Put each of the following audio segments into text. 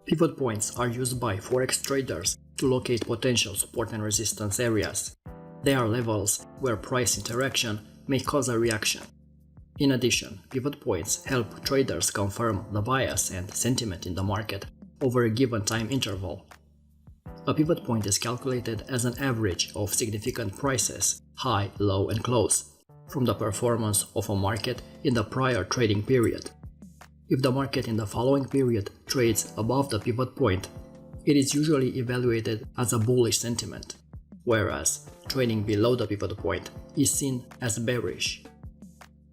Pivot points are used by Forex traders to locate potential support and resistance areas. They are levels where price interaction may cause a reaction. In addition, pivot points help traders confirm the bias and sentiment in the market over a given time interval. A pivot point is calculated as an average of significant prices, high, low, and close, from the performance of a market in the prior trading period. If the market in the following period trades above the pivot point, it is usually evaluated as a bullish sentiment, whereas trading below the pivot point is seen as bearish.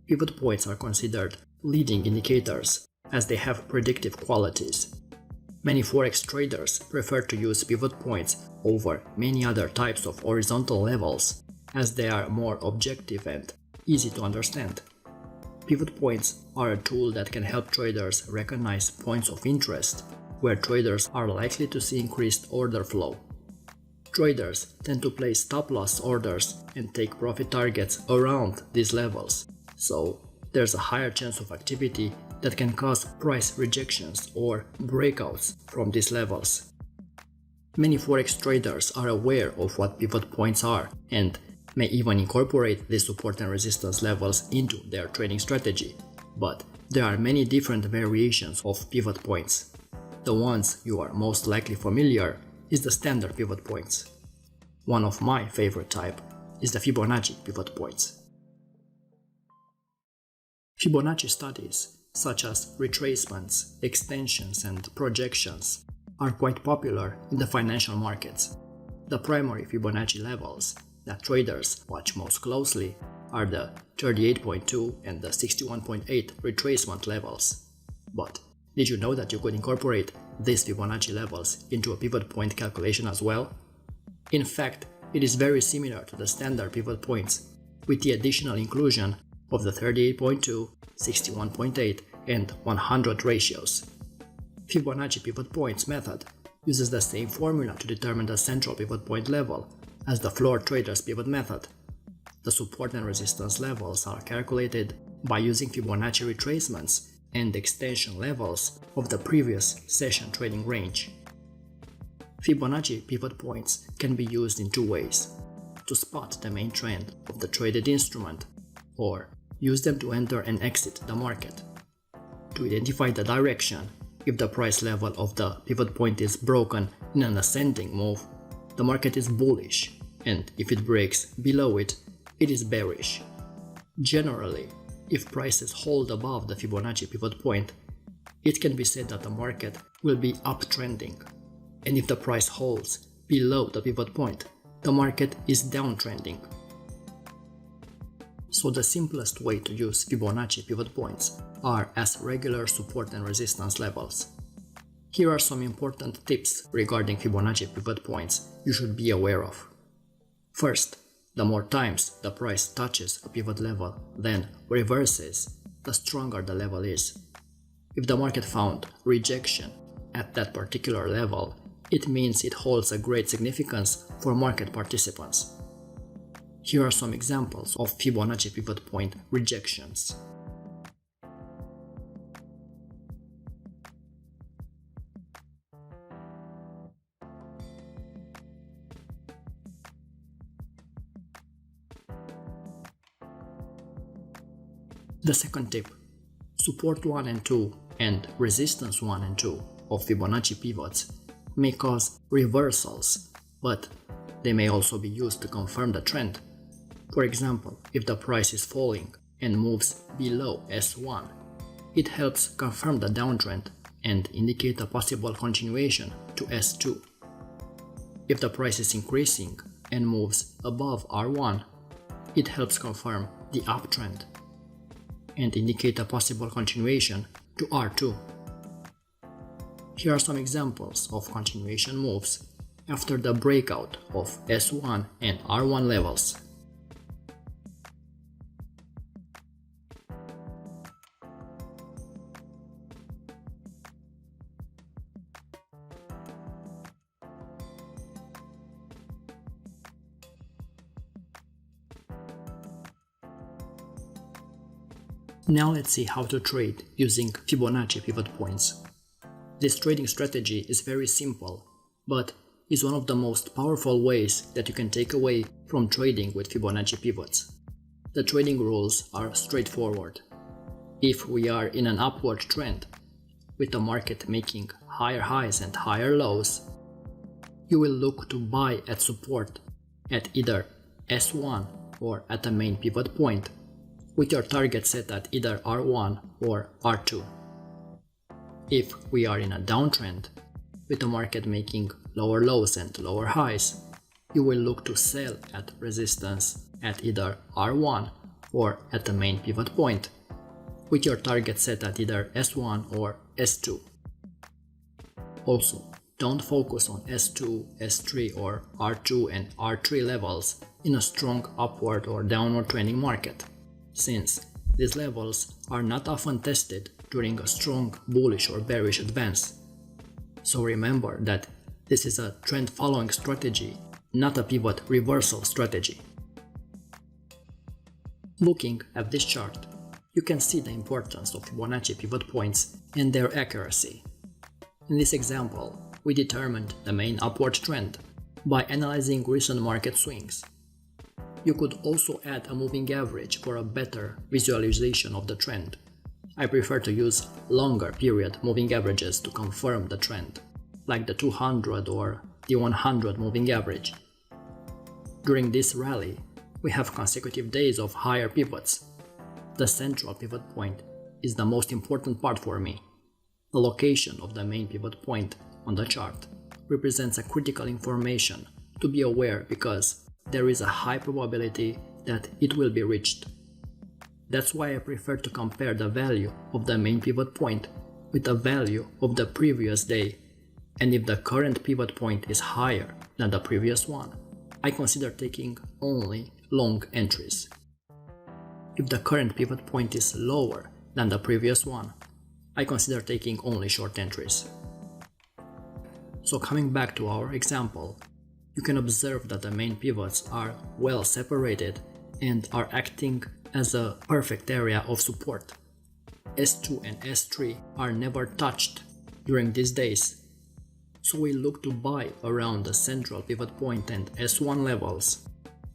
Pivot points are considered leading indicators as they have predictive qualities. Many Forex traders prefer to use pivot points over many other types of horizontal levels as they are more objective and easy to understand. Pivot points are a tool that can help traders recognize points of interest where traders are likely to see increased order flow. Traders tend to place stop-loss orders and take profit targets around these levels, so there's a higher chance of activity that can cause price rejections or breakouts from these levels. Many Forex traders are aware of what pivot points are and may even incorporate these support and resistance levels into their trading strategy, but there are many different variations of pivot points. The ones you are most likely familiar is the standard pivot points. One of my favorite type is the Fibonacci pivot points. Fibonacci studies, such as retracements, extensions, and projections, are quite popular in the financial markets. The primary Fibonacci levels that traders watch most closely are the 38.2 and the 61.8 retracement levels. But did you know that you could incorporate these Fibonacci levels into a pivot point calculation as well? In fact, it is very similar to the standard pivot points, with the additional inclusion of the 38.2, 61.8, and 100 ratios. Fibonacci pivot points method uses the same formula to determine the central pivot point level as the floor traders pivot method. The support and resistance levels are calculated by using Fibonacci retracements and extension levels of the previous session trading range. Fibonacci pivot points can be used in two ways: to spot the main trend of the traded instrument, or use them to enter and exit the market. To identify the direction, if the price level of the pivot point is broken in an ascending move, the market is bullish, and if it breaks below it, it is bearish. Generally, if prices hold above the Fibonacci pivot point, it can be said that the market will be uptrending, and if the price holds below the pivot point, the market is downtrending. So the simplest way to use Fibonacci pivot points are as regular support and resistance levels. Here are some important tips regarding Fibonacci pivot points you should be aware of. First, the more times the price touches a pivot level, then reverses, the stronger the level is. If the market found rejection at that particular level, it means it holds a great significance for market participants. Here are some examples of Fibonacci pivot point rejections. The second tip: support 1 and 2 and resistance 1 and 2 of Fibonacci pivots may cause reversals, but they may also be used to confirm the trend. For example, if the price is falling and moves below S1, it helps confirm the downtrend and indicate a possible continuation to S2. If the price is increasing and moves above R1, it helps confirm the uptrend and indicate a possible continuation to R2. Here are some examples of continuation moves after the breakout of S1 and R1 levels. Now let's see how to trade using Fibonacci pivot points. This trading strategy is very simple, but is one of the most powerful ways that you can take away from trading with Fibonacci pivots. The trading rules are straightforward. If we are in an upward trend, with the market making higher highs and higher lows, you will look to buy at support at either S1 or at the main pivot point, with your target set at either R1 or R2. If we are in a downtrend, with the market making lower lows and lower highs, you will look to sell at resistance at either R1 or at the main pivot point, with your target set at either S1 or S2. Also, don't focus on S2, S3 or R2 and R3 levels in a strong upward or downward trending market, since these levels are not often tested during a strong bullish or bearish advance. So remember that this is a trend following strategy, not a pivot reversal strategy. Looking at this chart, you can see the importance of Fibonacci pivot points and their accuracy. In this example, we determined the main upward trend by analyzing recent market swings. You could also add a moving average for a better visualization of the trend. I prefer to use longer period moving averages to confirm the trend, like the 200 or the 100 moving average. During this rally, we have consecutive days of higher pivots. The central pivot point is the most important part for me. The location of the main pivot point on the chart represents a critical information to be aware because there is a high probability that it will be reached. That's why I prefer to compare the value of the main pivot point with the value of the previous day, and if the current pivot point is higher than the previous one, I consider taking only long entries. If the current pivot point is lower than the previous one, I consider taking only short entries. So coming back to our example, you can observe that the main pivots are well separated and are acting as a perfect area of support. S2 and S3 are never touched during these days, so we look to buy around the central pivot point and S1 levels,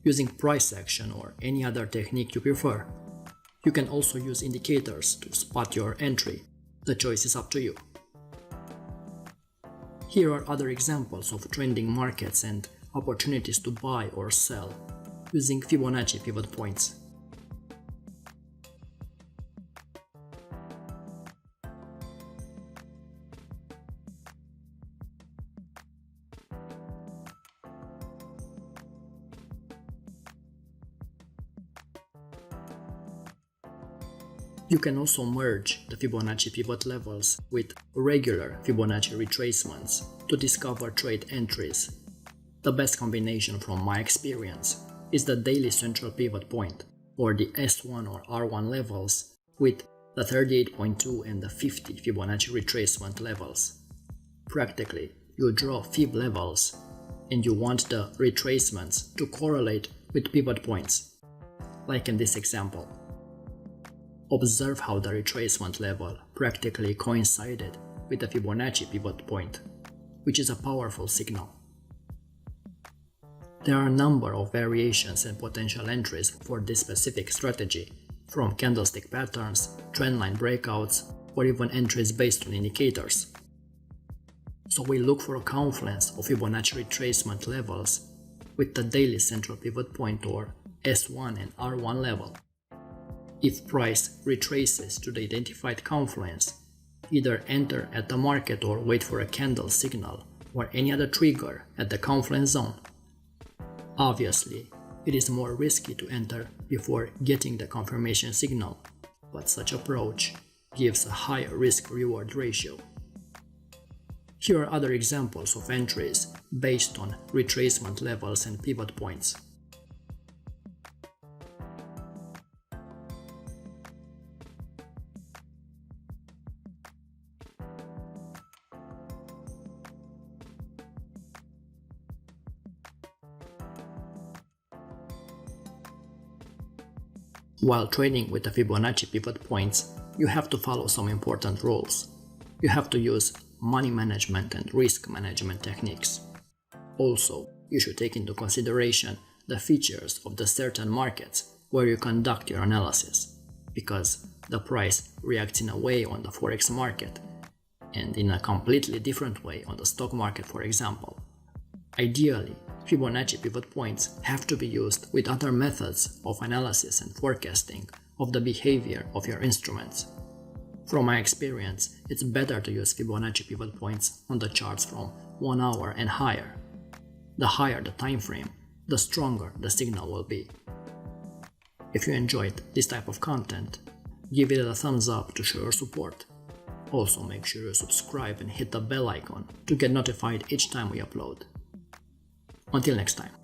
using price action or any other technique you prefer. You can also use indicators to spot your entry. The choice is up to you. Here are other examples of trending markets and opportunities to buy or sell using Fibonacci pivot points. You can also merge the Fibonacci pivot levels with regular Fibonacci retracements to discover trade entries. The best combination from my experience is the daily central pivot point, or the S1 or R1 levels, with the 38.2 and the 50 Fibonacci retracement levels. Practically, you draw Fib levels, and you want the retracements to correlate with pivot points, like in this example. Observe how the retracement level practically coincided with the Fibonacci pivot point, which is a powerful signal. There are a number of variations and potential entries for this specific strategy, from candlestick patterns, trendline breakouts, or even entries based on indicators. So we look for a confluence of Fibonacci retracement levels with the daily central pivot point, or S1 and R1 level. If price retraces to the identified confluence, either enter at the market or wait for a candle signal or any other trigger at the confluence zone. Obviously, it is more risky to enter before getting the confirmation signal, but such approach gives a higher risk-reward ratio. Here are other examples of entries based on retracement levels and pivot points. While trading with the Fibonacci pivot points, you have to follow some important rules. You have to use money management and risk management techniques. Also, you should take into consideration the features of the certain markets where you conduct your analysis, because the price reacts in a way on the Forex market and in a completely different way on the stock market, for example. Ideally, Fibonacci pivot points have to be used with other methods of analysis and forecasting of the behavior of your instruments. From my experience, it's better to use Fibonacci pivot points on the charts from 1 hour and higher. The higher the time frame, the stronger the signal will be. If you enjoyed this type of content, give it a thumbs up to show your support. Also make sure you subscribe and hit the bell icon to get notified each time we upload. Until next time.